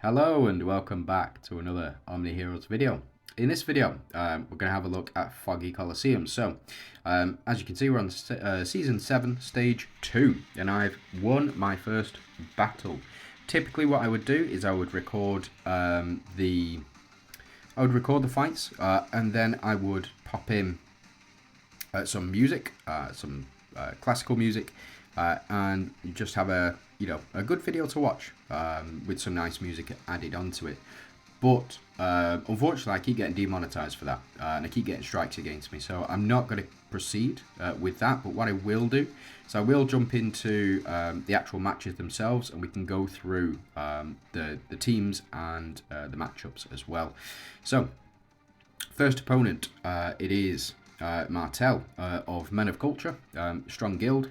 Hello and welcome back to another OMNIHEROES video. In this video, we're going to have a look at Foggy Colosseum. So, as you can see, we're on Season 7, Stage 2, and I've won my first battle. Typically what I would do is I would record the fights, and then I would pop in some music, some classical music, and just have a good video to watch with some nice music added onto it. But unfortunately, I keep getting demonetized for that, and I keep getting strikes against me. So I'm not going to proceed with that. But what I will do is I will jump into the actual matches themselves, and we can go through the teams and the matchups as well. So first opponent, it is Martel of Men of Culture, strong guild.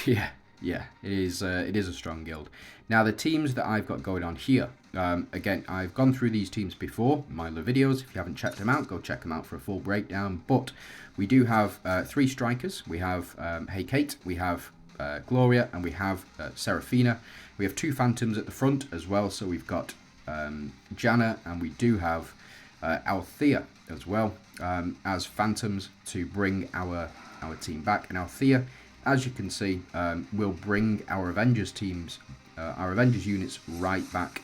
Yeah, it is a strong guild. Now the teams that I've got going on here, again, I've gone through these teams before in my other videos. If you haven't checked them out, go check them out for a full breakdown. But we do have 3 strikers. We have Hey Kate, we have Gloria, and we have Seraphina. We have 2 phantoms at the front as well. So we've got Janna, and we do have Althea as well as phantoms to bring our team back. And Althea, as you can see, will bring our Avengers teams, our Avengers units right back.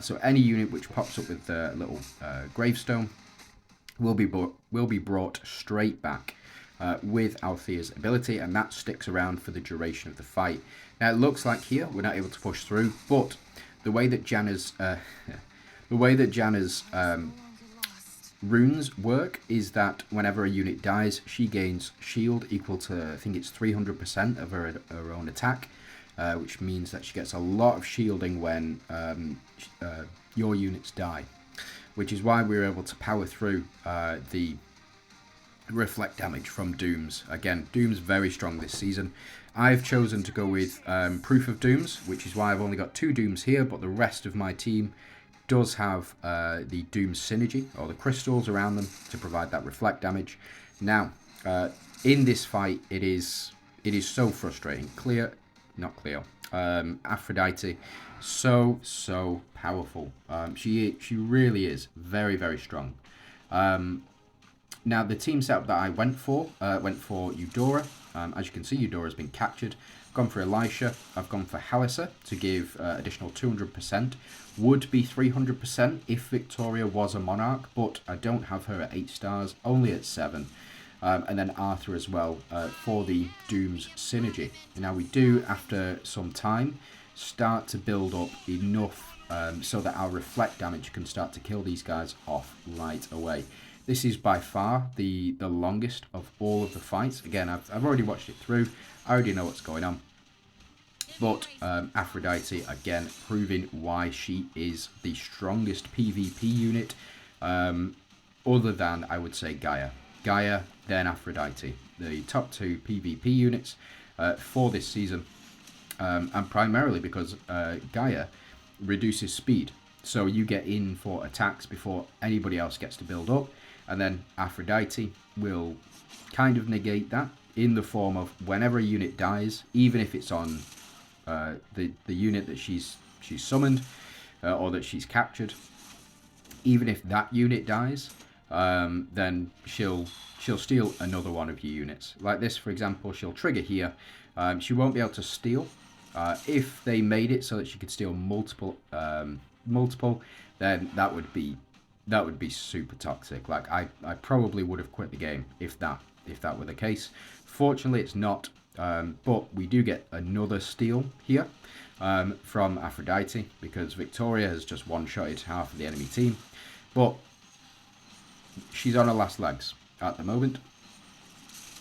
So any unit which pops up with a little gravestone will be brought straight back with Althea's ability, and that sticks around for the duration of the fight. Now it looks like here we're not able to push through, but the way that Janna's runes work is that whenever a unit dies, she gains shield equal to, I think it's 300% of her own attack, which means that she gets a lot of shielding when your units die, which is why we were able to power through the reflect damage from Dooms. Again, Dooms very strong this season. I've chosen to go with Proof of Dooms, which is why I've only got 2 Dooms here, but the rest of my team does have the Doom synergy, or the crystals around them, to provide that reflect damage. Now, in this fight, it is so frustrating. Aphrodite, so powerful. She really is very, very strong. Now, the team setup that I went for Eudora. As you can see, Eudora's been captured. I've gone for Elisha. I've gone for Halissa to give additional 200%. Would be 300% if Victoria was a Monarch, but I don't have her at 8 stars, only at 7. And then Arthur as well for the Doom's synergy. Now we do, after some time, start to build up enough so that our reflect damage can start to kill these guys off right away. This is by far the longest of all of the fights. Again, I've already watched it through. I already know what's going on. But Aphrodite, again, proving why she is the strongest PvP unit, other than, I would say, Gaia. Gaia, then Aphrodite. The top 2 PvP units for this season. And primarily because Gaia reduces speed. So you get in for attacks before anybody else gets to build up. And then Aphrodite will kind of negate that in the form of whenever a unit dies, even if it's on the unit that she's summoned or that she's captured, even if that unit dies, then she'll steal another one of your units. Like this, for example, she'll trigger here. She won't be able to steal. If they made it so that she could steal multiple, then that would be super toxic. Like I probably would have quit the game if that were the case. Fortunately, it's not. But we do get another steal here from Aphrodite, because Victoria has just one-shotted half of the enemy team. But she's on her last legs at the moment.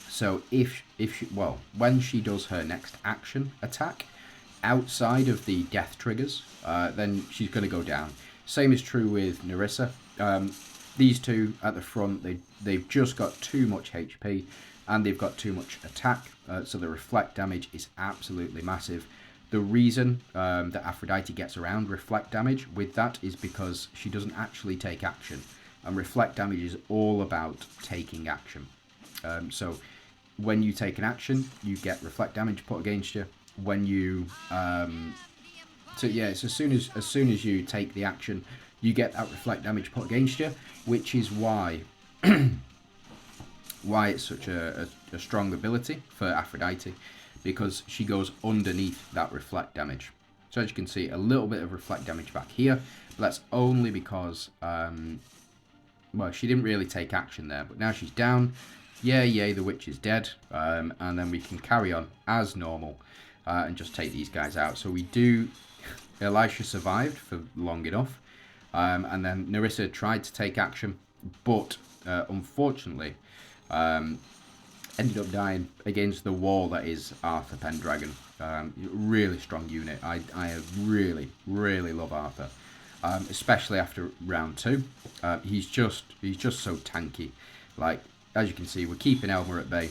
So when she does her next action attack outside of the death triggers, then she's going to go down. Same is true with Nerissa. These 2 at the front, they've just got too much HP and they've got too much attack, so the reflect damage is absolutely massive. The reason that Aphrodite gets around reflect damage with that is because she doesn't actually take action, and reflect damage is all about taking action. So when you take an action, you get reflect damage put against you. When you So yeah, it's as soon as you take the action, you get that reflect damage put against you, which is why it's such a strong ability for Aphrodite, because she goes underneath that reflect damage. So as you can see, a little bit of reflect damage back here, but that's only because well, she didn't really take action there, but now she's down. Yay, the witch is dead, and then we can carry on as normal and just take these guys out. So we do. Elisha survived for long enough, and then Nerissa tried to take action, but unfortunately ended up dying against the wall that is Arthur Pendragon. Really strong unit. I really love Arthur, especially after round 2. He's just so tanky. Like, as you can see, we're keeping Elma at bay.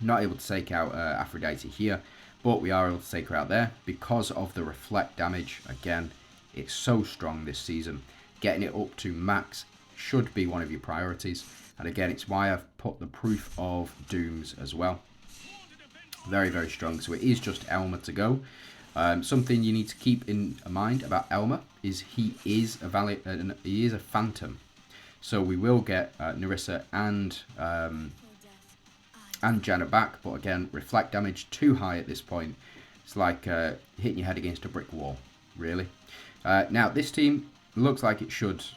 Not able to take out Aphrodite here, but we are able to take her out there because of the reflect damage. Again, it's so strong this season. Getting it up to max should be one of your priorities. And again, it's why I've put the proof of dooms as well. Very strong. So it is just Elma to go. Something you need to keep in mind about Elma is he is a phantom. So we will get Nerissa and Janna back, but again, reflect damage too high at this point. It's like hitting your head against a brick wall, really. Now this team looks like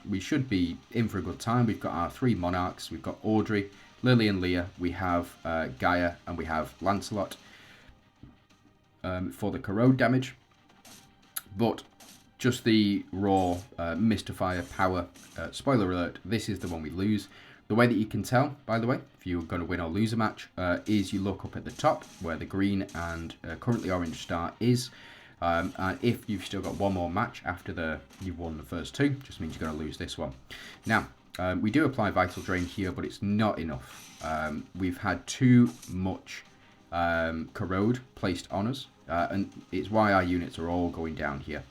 we should be in for a good time. We've got our 3 monarchs. We've got Audrey, Lily and Leah. We have Gaia, and we have Lancelot for the corrode damage. But just the raw Mystifier power. Spoiler alert, this is the one we lose. The way that you can tell, by the way, if you're going to win or lose a match, is you look up at the top where the green and currently orange star is. And if you've still got one more match after you've won the first 2, just means you're going to lose this one. Now, we do apply Vital Drain here, but it's not enough. We've had too much corrode placed on us, and it's why our units are all going down here.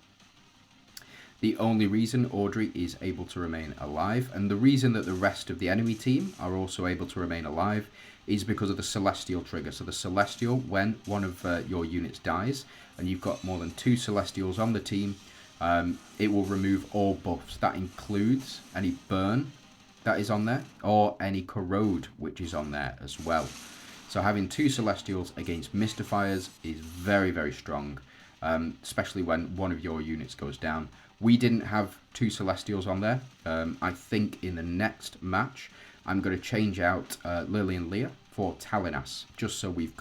The only reason Audrey is able to remain alive, and the reason that the rest of the enemy team are also able to remain alive, is because of the Celestial trigger. So the Celestial, when one of your units dies, and you've got more than 2 Celestials on the team, it will remove all buffs. That includes any burn that is on there, or any corrode which is on there as well. So having 2 Celestials against Mystifiers is very strong, especially when one of your units goes down. We didn't have 2 Celestials on there. I think in the next match, I'm going to change out Lily and Leah for Talinas, just so we've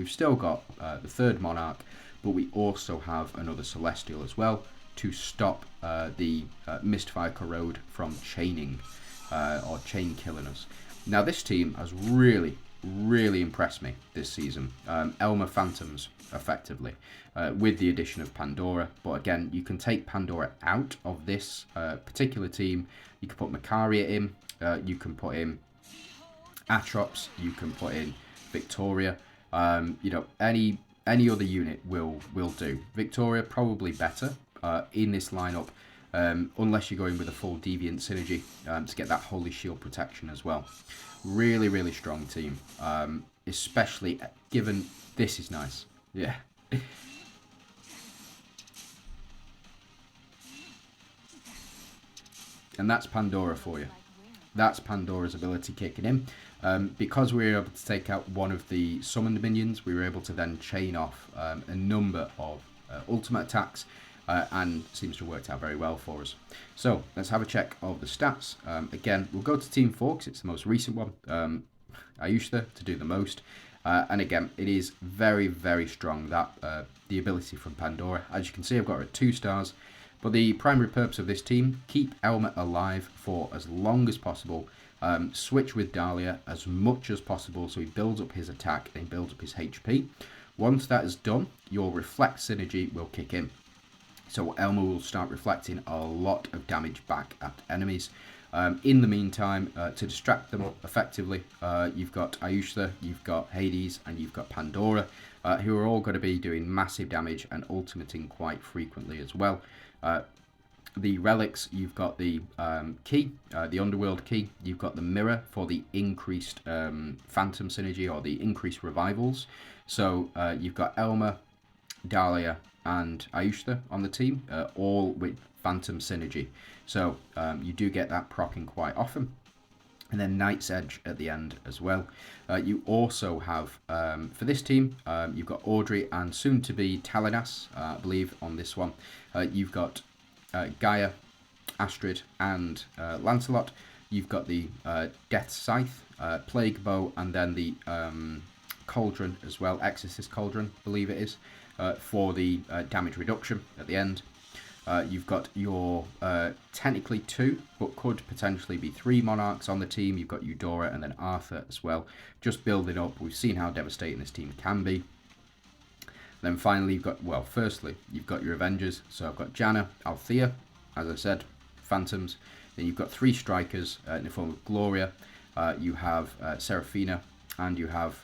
still got the 3rd Monarch, but we also have another Celestial as well to stop the Mystifier Corrode from chaining or chain killing us. Now this team has really impressed me this season. Elma Phantoms, effectively, with the addition of Pandora. But again, you can take Pandora out of this particular team. You can put Macaria in, you can put in Atrops, you can put in Victoria. You know, any other unit will do. Victoria probably better in this lineup, unless you're going with a full Deviant synergy to get that Holy Shield protection as well. Really strong team, especially given this is nice. Yeah. And that's Pandora for you. That's Pandora's ability kicking in. Because we were able to take out one of the summoned minions, we were able to then chain off a number of ultimate attacks, and seems to have worked out very well for us. So let's have a check of the stats. Again, we'll go to Team 4 because it's the most recent one. Ayushta to do the most. And again, it is very strong, that the ability from Pandora. As you can see, I've got her at 2 stars. But the primary purpose of this team, keep Elma alive for as long as possible. Switch with Dahlia as much as possible so he builds up his attack and builds up his HP. Once that is done, your Reflect synergy will kick in. So Elma will start reflecting a lot of damage back at enemies. In the meantime, to distract them effectively, you've got Ayushta, you've got Hades, and you've got Pandora, who are all going to be doing massive damage and ultimating quite frequently as well. The relics, you've got the key, the Underworld key, you've got the mirror for the increased Phantom synergy or the increased revivals. So you've got Elma, Dahlia, and Ayushta on the team, all with Phantom synergy. So you do get that proccing quite often. And then Knight's Edge at the end as well. You also have, for this team, you've got Audrey and soon to be Talinas, I believe, on this one. You've got Gaia, Astrid, and Lancelot. You've got the Death Scythe, Plague Bow, and then the Cauldron as well, Exorcist Cauldron, I believe it is, for the damage reduction at the end. You've got your technically 2, but could potentially be 3 monarchs on the team. You've got Eudora and then Arthur as well. Just building up. We've seen how devastating this team can be. Then finally, you've got, well, firstly, you've got your Avengers. So I've got Janna, Althea, as I said, Phantoms. Then you've got 3 strikers in the form of Gloria. You have Seraphina, and you have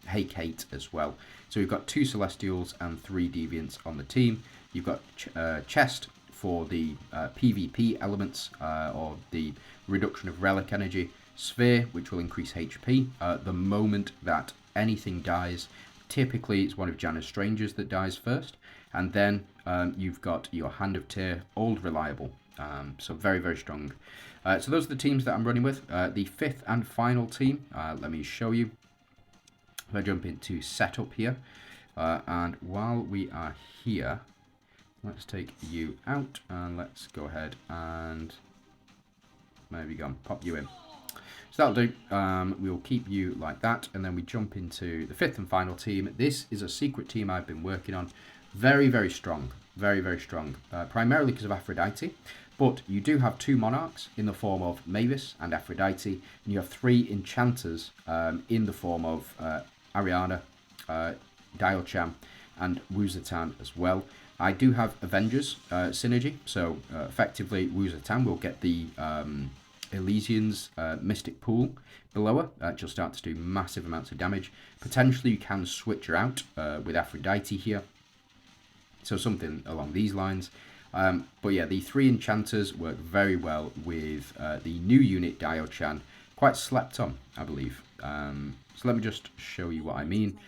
Hate as well. So we've got 2 Celestials and 3 Deviants on the team. You've got Chest for the PvP elements, or the reduction of relic energy. Sphere, which will increase HP. The moment that anything dies, typically it's one of Janna's Strangers that dies first. And then you've got your Hand of Tyr, Old Reliable. So very, very strong. So those are the teams that I'm running with. The 5th and final team, let me show you. If I jump into setup here, and while we are here, let's take you out and let's go ahead and maybe go and pop you in. So that'll do. We'll keep you like that, and then we jump into the 5th and final team. This is a secret team I've been working on. Very, very strong. Very, very strong. Primarily because of Aphrodite. But you do have 2 monarchs in the form of Mavis and Aphrodite, and you have 3 enchanters in the form of Ariana, Dialcham, and Wuzatan as well. I do have Avengers synergy, so effectively Wuzatan will get the Elysian's Mystic Pool below her. She'll start to do massive amounts of damage. Potentially you can switch her out with Aphrodite here, so something along these lines. But yeah, the 3 enchanters work very well with the new unit Diochan, quite slept on, I believe. So let me just show you what I mean.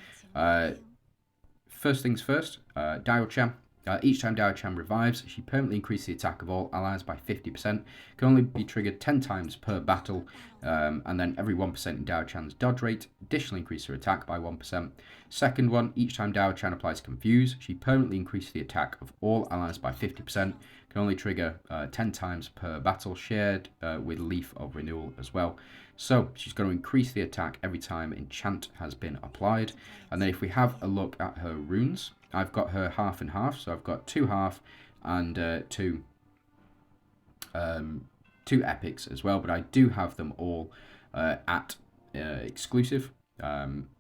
First things first, Diochan. Each time Diochan revives, she permanently increases the attack of all allies by 50%. Can only be triggered 10 times per battle, and then every 1% in Diochan's dodge rate. Additionally increase her attack by 1%. Second one, each time Diochan applies Confuse, she permanently increases the attack of all allies by 50%. Can only trigger 10 times per battle, shared with Leaf of Renewal as well. So she's going to increase the attack every time Enchant has been applied. And then if we have a look at her runes, I've got her half and half, so I've got 2 half and 2 epics as well, but I do have them all at exclusive.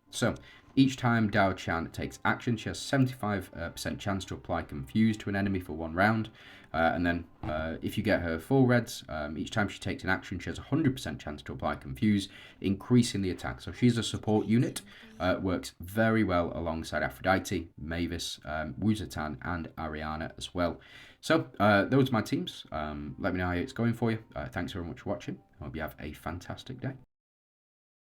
So each time Dao Chan takes action, she has 75% chance to apply Confuse to an enemy for 1 round. And then if you get her full reds, each time she takes an action, she has a 100% chance to apply Confuse, increasing the attack. So she's a support unit, works very well alongside Aphrodite, Mavis, Wuzatan, and Ariana as well. So those are my teams. Let me know how it's going for you. Thanks very much for watching. I hope you have a fantastic day.